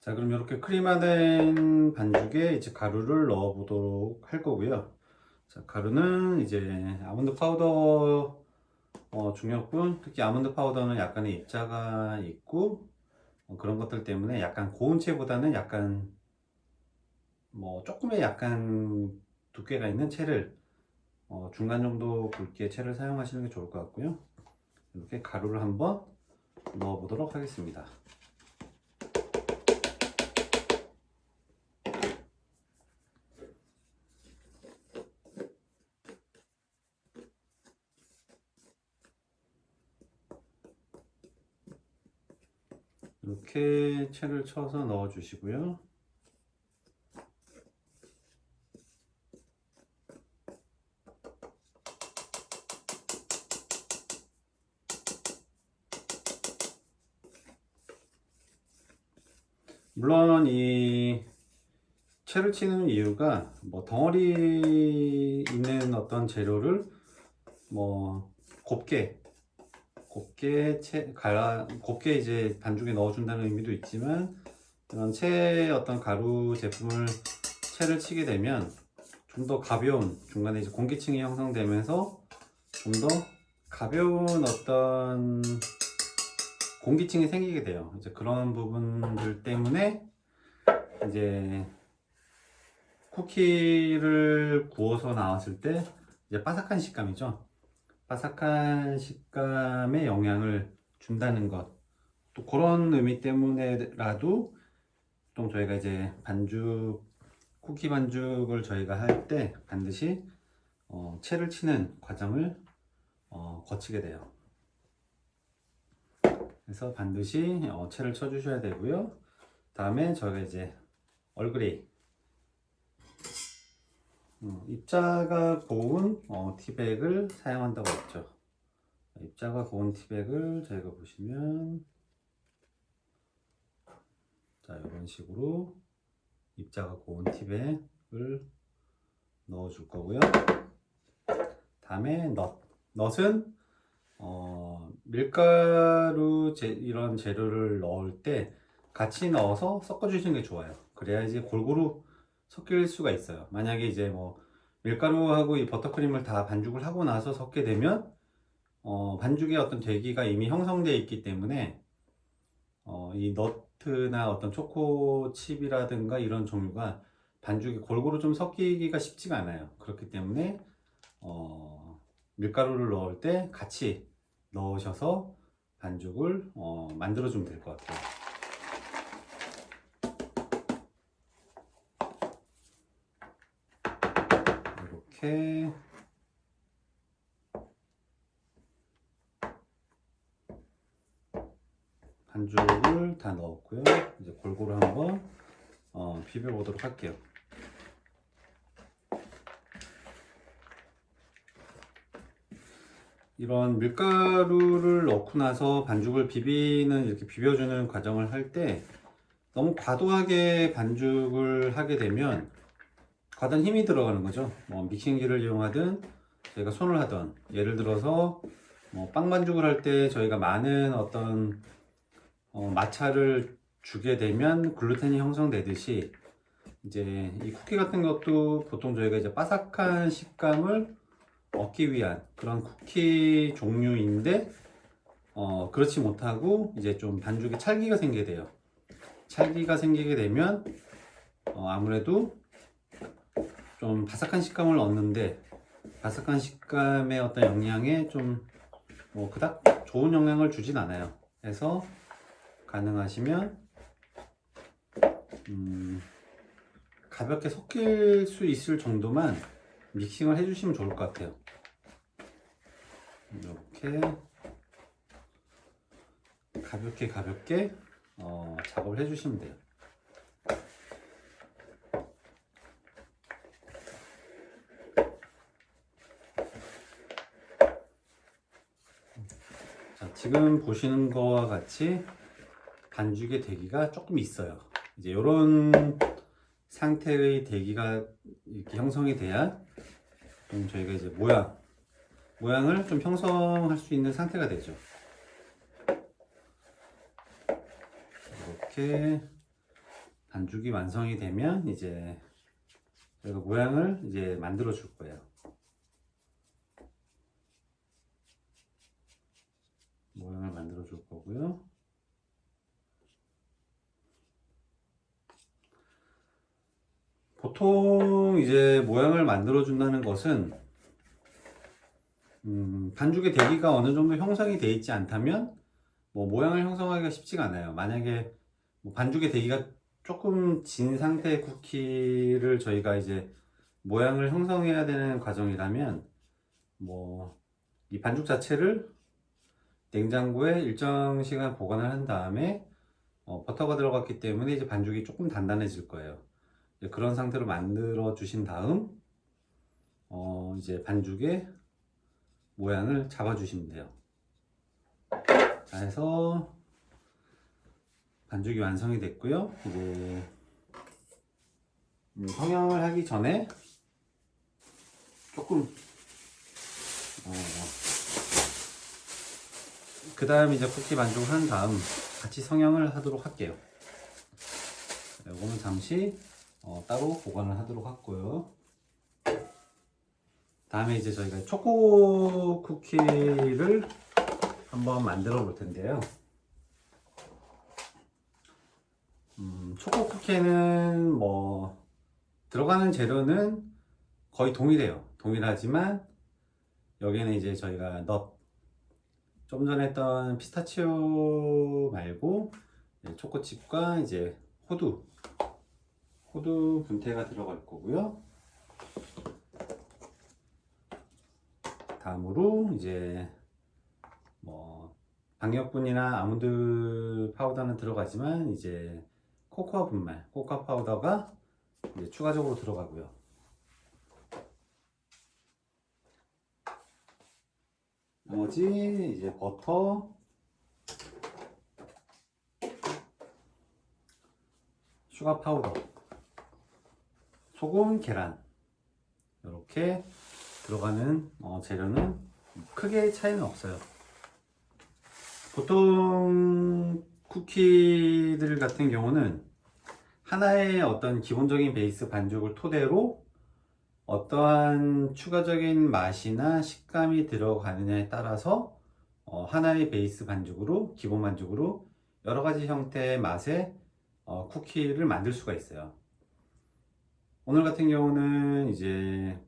자, 그럼 이렇게 크림화된 반죽에 이제 가루를 넣어 보도록 할 거고요. 자, 가루는 이제 아몬드 파우더 중요분, 특히 아몬드 파우더는 약간의 입자가 있고 그런 것들 때문에 약간 고운 채보다는 약간 조금의 약간 두께가 있는 채를 중간 정도 굵기의 채를 사용하시는 게 좋을 것 같고요. 이렇게 가루를 한번 넣어 보도록 하겠습니다. 이렇게 채를 쳐서 넣어 주시고요. 물론 이 채를 치는 이유가 덩어리 있는 어떤 재료를 곱게 곱게 이제 반죽에 넣어준다는 의미도 있지만, 이런 채 어떤 가루 제품을 채를 치게 되면 좀 더 가벼운, 중간에 이제 공기층이 형성되면서 좀 더 가벼운 어떤 공기층이 생기게 돼요. 이제 그런 부분들 때문에 이제 쿠키를 구워서 나왔을 때 이제 바삭한 식감이죠. 바삭한 식감에 영향을 준다는 것. 또 그런 의미 때문에라도 또 저희가 이제 쿠키 반죽을 저희가 할 때 반드시 채를 치는 과정을 거치게 돼요. 그래서 반드시 채를 쳐 주셔야 되고요. 다음에 저희가 이제 얼그레이, 입자가 고운 티백을 사용한다고 했죠. 입자가 고운 티백을 저희가 보시면, 자, 이런 식으로 입자가 고운 티백을 넣어 줄 거고요. 다음에 넛은 밀가루 이런 재료를 넣을 때 같이 넣어서 섞어 주시는 게 좋아요. 그래야지 골고루 섞일 수가 있어요. 만약에 이제 밀가루하고 이 버터크림을 다 반죽을 하고 나서 섞게 되면 반죽의 어떤 대기가 이미 형성되어 있기 때문에 이 너트나 어떤 초코 칩이라든가 이런 종류가 반죽이 골고루 좀 섞이기가 쉽지가 않아요. 그렇기 때문에 밀가루를 넣을 때 같이 넣으셔서 반죽을 만들어 주면 될 것 같아요. 이렇게 반죽을 다 넣었고요. 이제 골고루 한번 비벼 보도록 할게요. 이런 밀가루를 넣고 나서 반죽을 이렇게 비벼주는 과정을 할 때 너무 과도하게 반죽을 하게 되면 과단 힘이 들어가는 거죠. 믹싱기를 이용하든 저희가 손을 하든, 예를 들어서 빵 반죽을 할 때 저희가 많은 어떤 마찰을 주게 되면 글루텐이 형성되듯이, 이제 이 쿠키 같은 것도 보통 저희가 이제 바삭한 식감을 얻기 위한 그런 쿠키 종류인데, 그렇지 못하고 이제 좀 반죽에 찰기가 생기게 돼요. 찰기가 생기게 되면 아무래도 좀 바삭한 식감을 얻는데, 바삭한 식감의 어떤 영향에 좀 그닥 좋은 영향을 주진 않아요. 그래서 가능하시면 가볍게 섞일 수 있을 정도만 믹싱을 해주시면 좋을 것 같아요. 이렇게 가볍게 작업을 해주시면 돼요. 자, 지금 보시는 거와 같이 반죽의 대기가 조금 있어요. 이제 이런 상태의 대기가 이렇게 형성이 돼야 좀 저희가 이제 모양을 좀 형성할 수 있는 상태가 되죠. 이렇게 반죽이 완성이 되면 이제 저희가 모양을 이제 만들어 줄 거예요. 모양을 만들어 줄 거고요. 보통 이제 모양을 만들어 준다는 것은 반죽의 대기가 어느 정도 형성이 되어 있지 않다면 뭐 모양을 형성하기가 쉽지가 않아요. 만약에 뭐 반죽의 대기가 조금 진 상태의 쿠키를 저희가 이제 모양을 형성해야 되는 과정이라면 뭐 이 반죽 자체를 냉장고에 일정 시간 보관을 한 다음에 버터가 들어갔기 때문에 이제 반죽이 조금 단단해질 거예요. 그런 상태로 만들어 주신 다음 이제 반죽의 모양을 잡아 주시면 돼요. 자, 해서 반죽이 완성이 됐고요. 이제 성형을 하기 전에 조금 그 다음 이제 쿠키 반죽을 한 다음 같이 성형을 하도록 할게요. 이거는 잠시 따로 보관을 하도록 하고요. 다음에 이제 저희가 초코 쿠키를 한번 만들어 볼 텐데요. 초코 쿠키는 뭐 들어가는 재료는 거의 동일해요. 동일하지만 여기는 이제 저희가 좀 전에 했던 피스타치오 말고 초코칩과 이제 호두 분태가 들어갈 거고요. 다음으로 이제 뭐 박력분이나 아몬드 파우더는 들어가지만 이제 코코아 분말, 코코아 파우더가 이제 추가적으로 들어가고요. 나머지 이제 버터, 슈가 파우더, 소금, 계란 이렇게 들어가는 재료는 크게 차이는 없어요. 보통 쿠키들 같은 경우는 하나의 어떤 기본적인 베이스 반죽을 토대로 어떠한 추가적인 맛이나 식감이 들어가느냐에 따라서 하나의 베이스 반죽으로, 기본 반죽으로 여러 가지 형태의 맛의 쿠키를 만들 수가 있어요. 오늘 같은 경우는 이제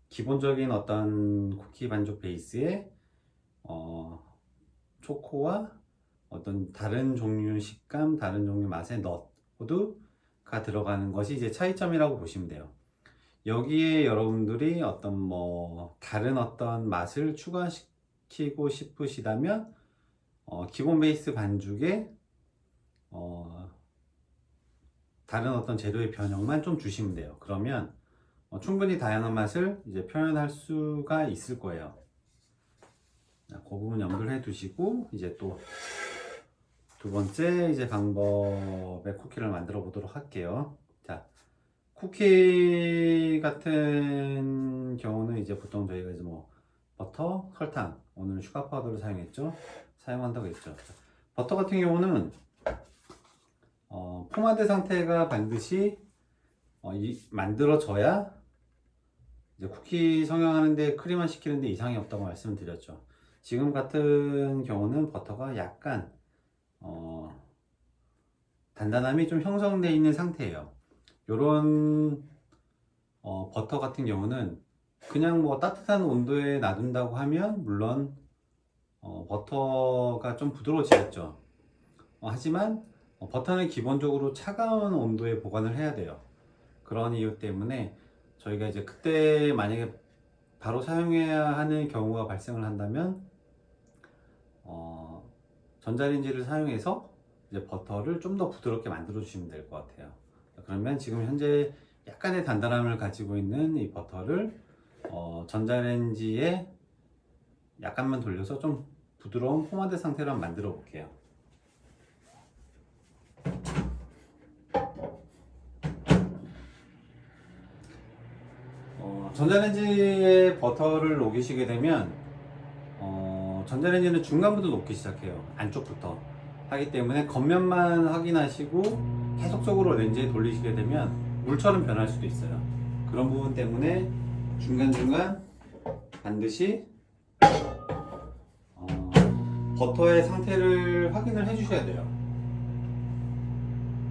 기본적인 어떤 쿠키 반죽 베이스에 초코와 어떤 다른 종류 식감, 다른 종류 맛의 호두가 들어가는 것이 이제 차이점이라고 보시면 돼요. 여기에 여러분들이 다른 어떤 맛을 추가시키고 싶으시다면 기본 베이스 반죽에 다른 어떤 재료의 변형만 좀 주시면 돼요. 그러면 충분히 다양한 맛을 이제 표현할 수가 있을 거예요. 그 부분 염두를 해 두시고 이제 또 두 번째 이제 방법의 쿠키를 만들어 보도록 할게요. 자, 쿠키 같은 경우는 이제 보통 저희가 이제 뭐 버터, 설탕, 오늘 슈가 파우더를 사용한다고 했죠. 버터 같은 경우는 포마드 상태가 반드시 만들어져야 이제 쿠키 성형하는데 크림화 시키는데 이상이 없다고 말씀을 드렸죠. 지금 같은 경우는 버터가 약간 단단함이 좀 형성되어 있는 상태예요. 요런 버터 같은 경우는 그냥 뭐 따뜻한 온도에 놔둔다고 하면 물론 버터가 좀 부드러워지겠죠. 하지만 버터는 기본적으로 차가운 온도에 보관을 해야 돼요. 그런 이유 때문에 저희가 이제 그때 만약에 바로 사용해야 하는 경우가 발생을 한다면 전자레인지를 사용해서 이제 버터를 좀 더 부드럽게 만들어 주시면 될 것 같아요. 그러면 지금 현재 약간의 단단함을 가지고 있는 이 버터를 전자레인지에 약간만 돌려서 좀 부드러운 포마드 상태로 한번 만들어 볼게요. 전자레인지에 버터를 녹이시게 되면 전자레인지는 중간부터 녹기 시작해요. 안쪽부터 하기 때문에 겉면만 확인하시고 계속적으로 렌즈에 돌리시게 되면 물처럼 변할 수도 있어요. 그런 부분 때문에 중간중간 반드시 버터의 상태를 확인을 해 주셔야 돼요.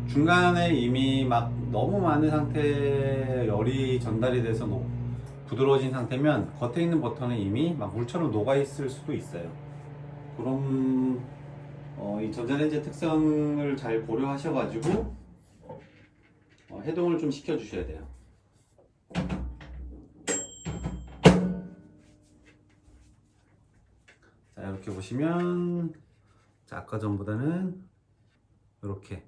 중간에 이미 막 너무 많은 상태에 열이 전달이 돼서 부드러워진 상태면 겉에 있는 버터는 이미 막 물처럼 녹아 있을 수도 있어요. 그럼 이 전자레인지 특성을 잘 고려하셔가지고 해동을 좀 시켜 주셔야 돼요. 자, 이렇게 보시면 자, 아까 전보다는 이렇게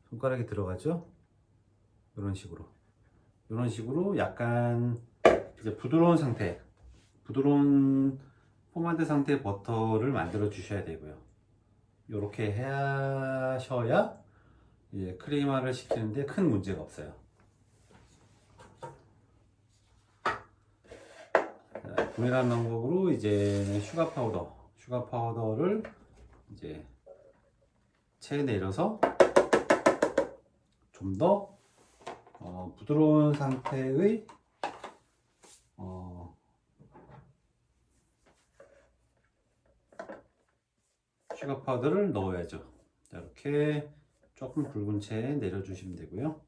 손가락이 들어가죠. 이런 식으로 약간 이제 부드러운 상태, 부드러운 포마드 상태의 버터를 만들어 주셔야 되고요. 이렇게 하셔야 이제 크리마를 시키는데 큰 문제가 없어요. 동일한 방법으로 이제 슈가 파우더를 이제 체에 내려서 좀 더 부드러운 상태의 슈가 파우더를 넣어야죠. 자, 이렇게 조금 굵은 채에 내려주시면 되고요.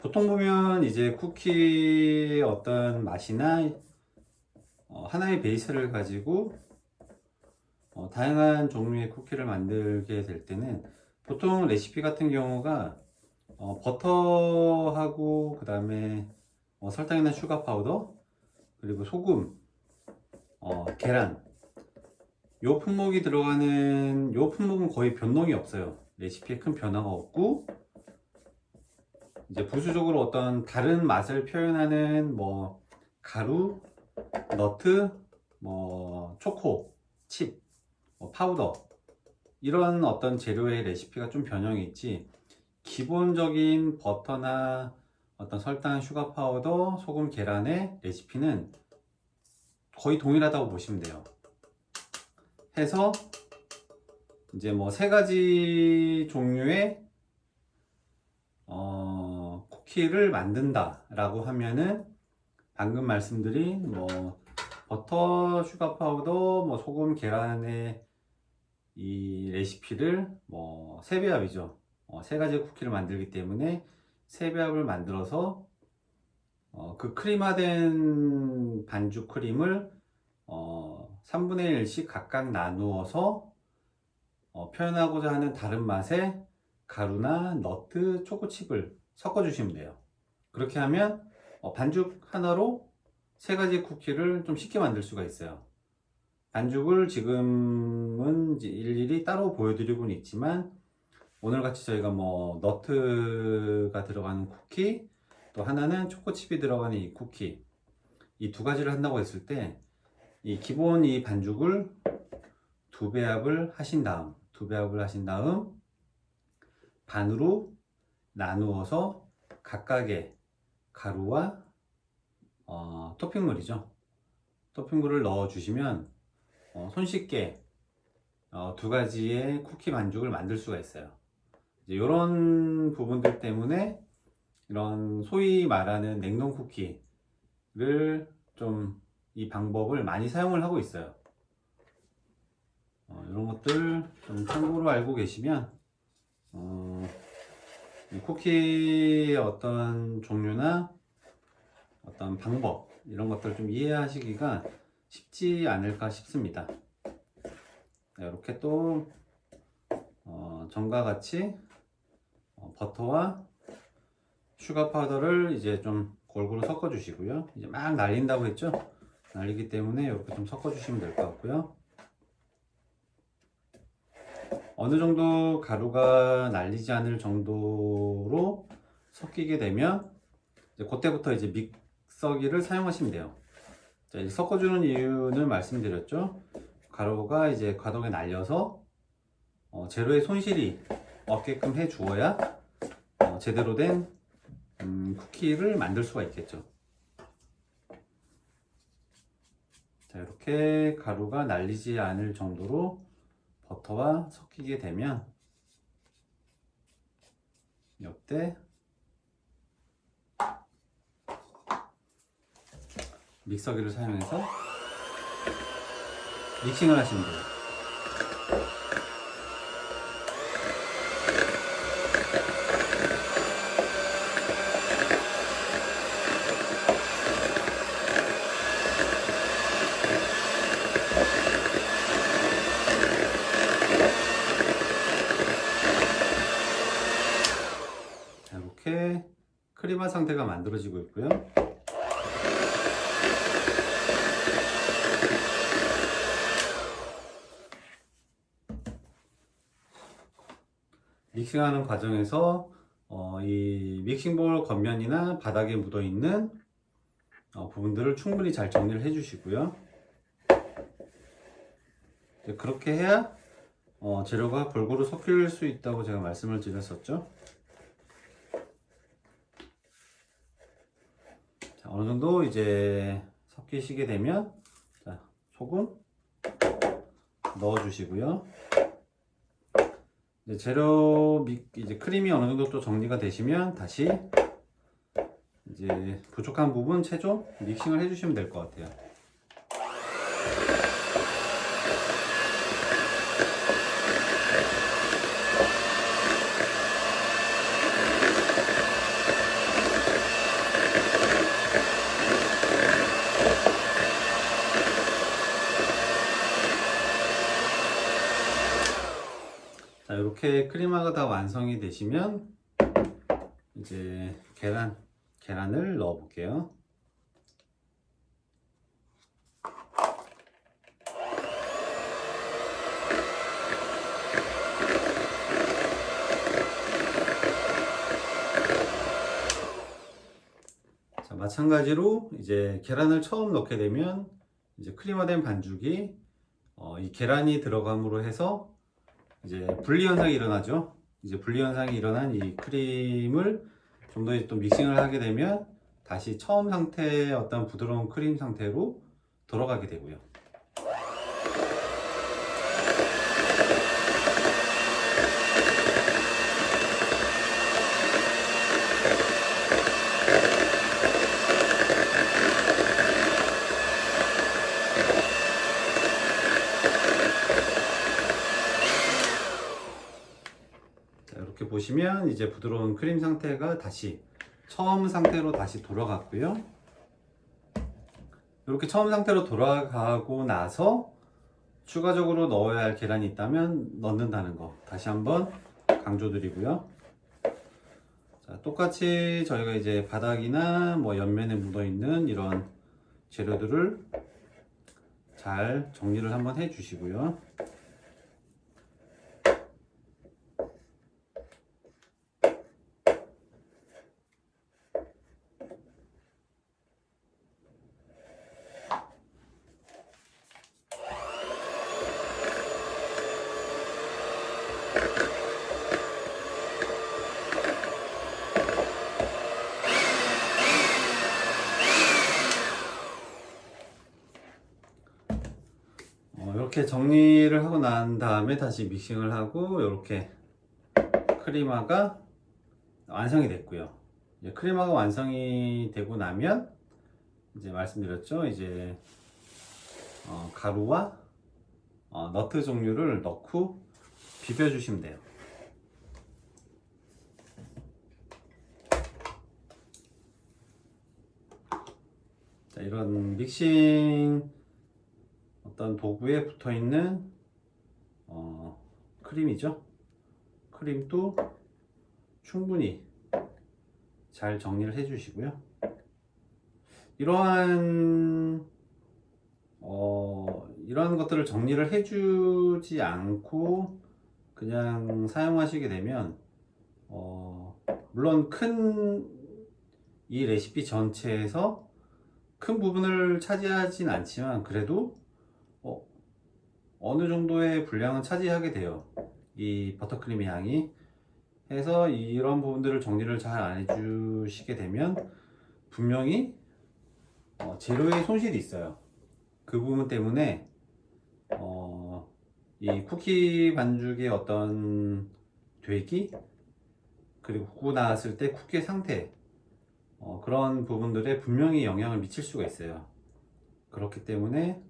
보통 보면 이제 쿠키의 어떤 맛이나 하나의 베이스를 가지고 다양한 종류의 쿠키를 만들게 될 때는 보통 레시피 같은 경우가 버터하고 그 다음에 설탕이나 슈가 파우더 그리고 소금, 계란 요 품목이 들어가는 요 품목은 거의 변동이 없어요. 레시피에 큰 변화가 없고 이제 부수적으로 어떤 다른 맛을 표현하는 뭐 가루, 너트, 뭐 초코, 칩, 파우더 이런 어떤 재료의 레시피가 좀 변형이 있지 기본적인 버터나 어떤 설탕, 슈가 파우더, 소금, 계란의 레시피는 거의 동일하다고 보시면 돼요. 해서 이제 뭐 세 가지 종류의 쿠키를 만든다 라고 하면은 방금 말씀드린 뭐 버터, 슈가 파우더, 뭐 소금, 계란의 이 레시피를 뭐 세 배합이죠. 세 가지 쿠키를 만들기 때문에 세 배합을 만들어서 그 크림화된 반죽 크림을 3분의 1씩 각각 나누어서 표현하고자 하는 다른 맛의 가루나 너트, 초코칩을 섞어 주시면 돼요. 그렇게 하면 반죽 하나로 세 가지 쿠키를 좀 쉽게 만들 수가 있어요. 반죽을 지금은 이제 일일이 따로 보여드리고는 있지만 오늘 같이 저희가 뭐 너트가 들어가는 쿠키 또 하나는 초코칩이 들어가는 이 쿠키 이 두 가지를 한다고 했을 때 이 기본 이 반죽을 두 배합을 하신 다음 반으로 나누어서 각각의 가루와 토핑물이죠. 토핑물을 넣어 주시면 손쉽게 두 가지의 쿠키 반죽을 만들 수가 있어요. 이런 부분들 때문에 이런 소위 말하는 냉동 쿠키를 좀 이 방법을 많이 사용을 하고 있어요. 이런 것들 좀 참고로 알고 계시면 이 쿠키의 어떤 종류나 어떤 방법 이런 것들을 좀 이해하시기가 쉽지 않을까 싶습니다. 이렇게 또 전과 같이 버터와 슈가 파우더를 이제 좀 골고루 섞어 주시고요. 이제 막 날린다고 했죠? 날리기 때문에 이렇게 좀 섞어 주시면 될 것 같고요. 어느 정도 가루가 날리지 않을 정도로 섞이게 되면 이제 그때부터 이제 믹서기를 사용하시면 돼요. 자, 이제 섞어주는 이유는 말씀드렸죠. 가루가 이제 과도하게 날려서 재료의 손실이 없게끔 해 주어야 제대로 된 쿠키를 만들 수가 있겠죠. 자, 이렇게 가루가 날리지 않을 정도로 버터와 섞이게 되면 이때 믹서기를 사용해서 믹싱을 하시면 돼요. 자, 이렇게 크림한 상태가 만들어지고 있고요. 믹싱하는 과정에서 이 믹싱볼 겉면이나 바닥에 묻어 있는 부분들을 충분히 잘 정리를 해 주시고요. 그렇게 해야 재료가 골고루 섞일 수 있다고 제가 말씀을 드렸었죠. 자, 어느 정도 이제 섞이시게 되면 자, 소금 넣어 주시고요. 이제 이제 크림이 어느 정도 또 정리가 되시면 다시 이제 부족한 부분 최종 믹싱을 해주시면 될 것 같아요. 자, 이렇게 크림화가 다 완성이 되시면 이제 계란을 넣어 볼게요. 자, 마찬가지로 이제 계란을 처음 넣게 되면 이제 크림화된 반죽이 이 계란이 들어감으로 해서 이제 분리 현상이 일어나죠. 이제 분리 현상이 일어난 이 크림을 좀 더 또 믹싱을 하게 되면 다시 처음 상태의 어떤 부드러운 크림 상태로 돌아가게 되고요. 이렇게 보시면 이제 부드러운 크림 상태가 다시 처음 상태로 다시 돌아갔고요. 이렇게 처음 상태로 돌아가고 나서 추가적으로 넣어야 할 계란이 있다면 넣는다는 거 다시 한번 강조드리고요. 자, 똑같이 저희가 이제 바닥이나 뭐 옆면에 묻어 있는 이런 재료들을 잘 정리를 한번 해 주시고요. 이렇게 정리를 하고 난 다음에 다시 믹싱을 하고 이렇게 크림화가 완성이 됐고요. 이제 크림화가 완성이 되고 나면 이제 말씀드렸죠. 이제 가루와 너트 종류를 넣고 비벼 주시면 돼요. 자, 이런 믹싱 어떤 도구에 붙어 있는 크림이죠. 크림도 충분히 잘 정리를 해 주시고요. 이러한 것들을 정리를 해 주지 않고 그냥 사용하시게 되면 물론 이 레시피 전체에서 큰 부분을 차지하진 않지만 그래도 어느 정도의 분량은 차지하게 돼요. 이 버터크림의 향이. 해서 이런 부분들을 정리를 잘 안 해주시게 되면 분명히 재료의 손실이 있어요. 그 그 부분 때문에 이 쿠키 반죽의 어떤 되기, 그리고 굽고 나왔을 때 쿠키의 상태, 그런 부분들에 분명히 영향을 미칠 수가 있어요. 그렇기 때문에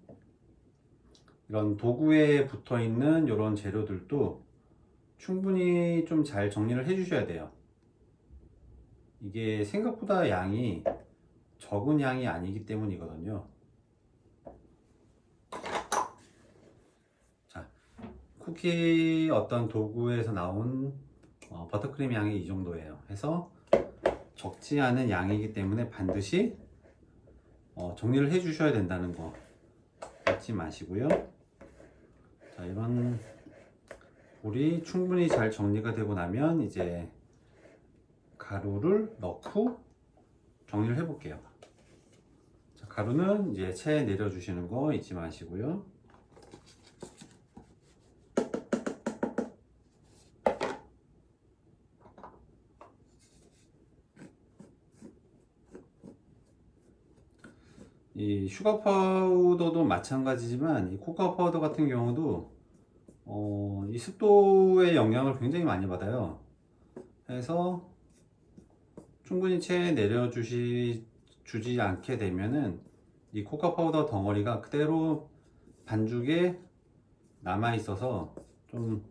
이런 도구에 붙어 있는 이런 재료들도 충분히 좀 잘 정리를 해 주셔야 돼요. 이게 생각보다 양이 적은 양이 아니기 때문이거든요. 자, 쿠키 어떤 도구에서 나온 버터크림 양이 이 정도예요. 해서 적지 않은 양이기 때문에 반드시 정리를 해 주셔야 된다는 거 잊지 마시고요. 자, 이런 볼이 충분히 잘 정리가 되고 나면 이제 가루를 넣고 정리를 해 볼게요. 자, 가루는 이제 체에 내려 주시는 거 잊지 마시고요. 이 슈가 파우더도 마찬가지지만 이 코코아 파우더 같은 경우도 이 습도의 영향을 굉장히 많이 받아요. 그래서 충분히 체에 주지 않게 되면은 이 코코아 파우더 덩어리가 그대로 반죽에 남아 있어서 좀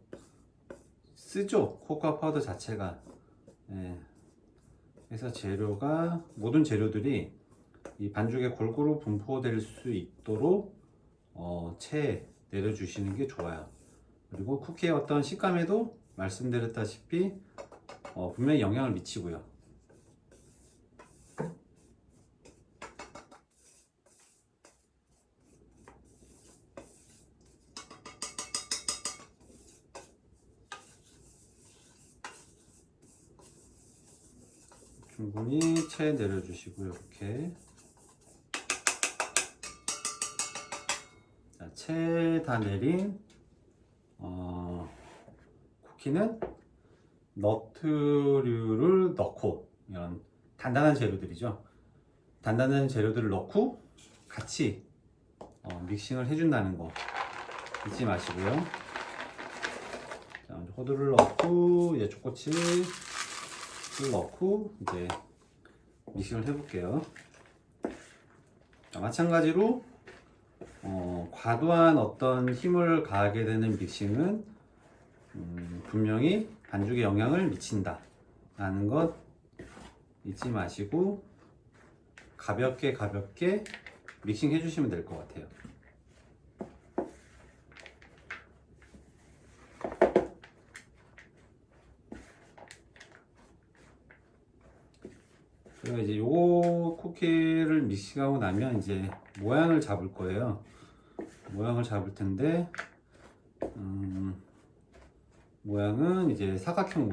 쓰죠, 코코아 파우더 자체가. 예. 그래서 모든 재료들이 이 반죽에 골고루 분포될 수 있도록 체에 내려주시는 게 좋아요. 그리고 쿠키의 어떤 식감에도 말씀드렸다시피 분명히 영향을 미치고요. 충분히 체에 내려주시고요. 이렇게 체에 다 내린 쿠키는 너트류를 넣고, 이런 단단한 재료들이죠. 단단한 재료들을 넣고 같이 믹싱을 해준다는 거 잊지 마시고요. 자, 호두를 넣고 이제 초코칩을 넣고 이제 믹싱을 해볼게요. 자, 마찬가지로 과도한 어떤 힘을 가하게 되는 믹싱은 분명히 반죽에 영향을 미친다 라는 것 잊지 마시고 가볍게 믹싱 해주시면 될 것 같아요. 그리고 이제 요 쿠키를 믹싱하고 나면 이제 모양을 잡을 거예요. 모양을 잡을 텐데 모양은 이제 사각형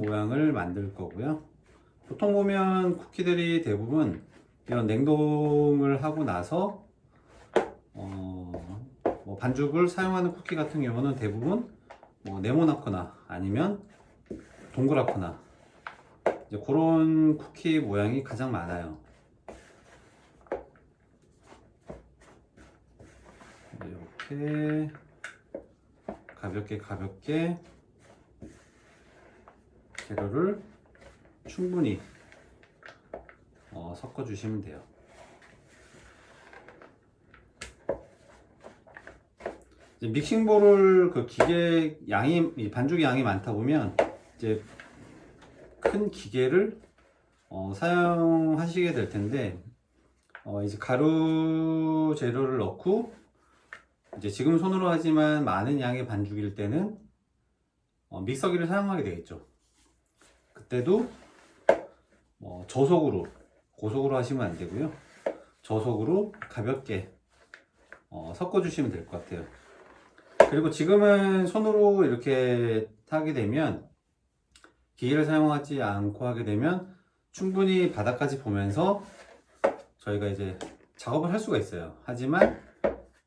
모양을 만들 거고요. 보통 보면 쿠키들이 대부분 이런 냉동을 하고 나서 뭐 반죽을 사용하는 쿠키 같은 경우는 대부분 뭐 네모나거나 아니면 동그랗거나 이제 그런 쿠키 모양이 가장 많아요. 이렇게 가볍게 재료를 충분히 섞어 주시면 돼요. 이제 믹싱볼을 그 기계 양이 반죽 양이 많다 보면 이제 큰 기계를 사용하시게 될 텐데 이제 가루 재료를 넣고 이제 지금 손으로 하지만 많은 양의 반죽일 때는 믹서기를 사용하게 되겠죠. 그때도 저속으로, 고속으로 하시면 안 되고요. 저속으로 가볍게 섞어 주시면 될 것 같아요. 그리고 지금은 손으로 이렇게 하게 되면, 기계를 사용하지 않고 하게 되면 충분히 바닥까지 보면서 저희가 이제 작업을 할 수가 있어요. 하지만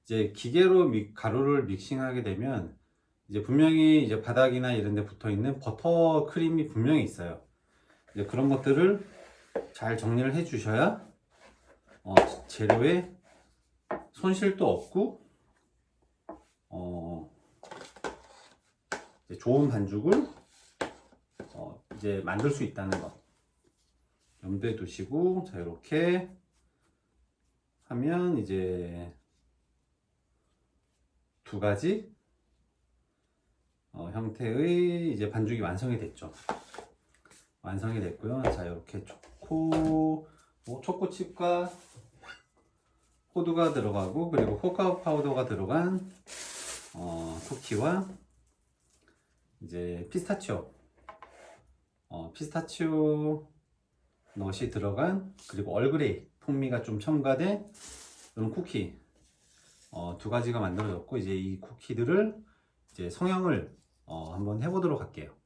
이제 기계로 가루를 믹싱하게 되면 이제 분명히 이제 바닥이나 이런 데 붙어 있는 버터 크림이 분명히 있어요. 이제 그런 것들을 잘 정리를 해 주셔야 재료에 손실도 없고 이제 좋은 반죽을 이제 만들 수 있다는 것 염두에 두시고, 자 이렇게 하면 이제 두 가지 형태의 이제 반죽이 완성이 됐죠. 완성이 됐고요. 자 이렇게 초코칩과 호두가 들어가고, 그리고 코코아 파우더가 들어간 쿠키와 이제 피스타치오 넛이 들어간, 그리고 얼그레이 풍미가 좀 첨가된 이런 쿠키 두 가지가 만들어졌고, 이제 이 쿠키들을 이제 성형을 한번 해보도록 할게요.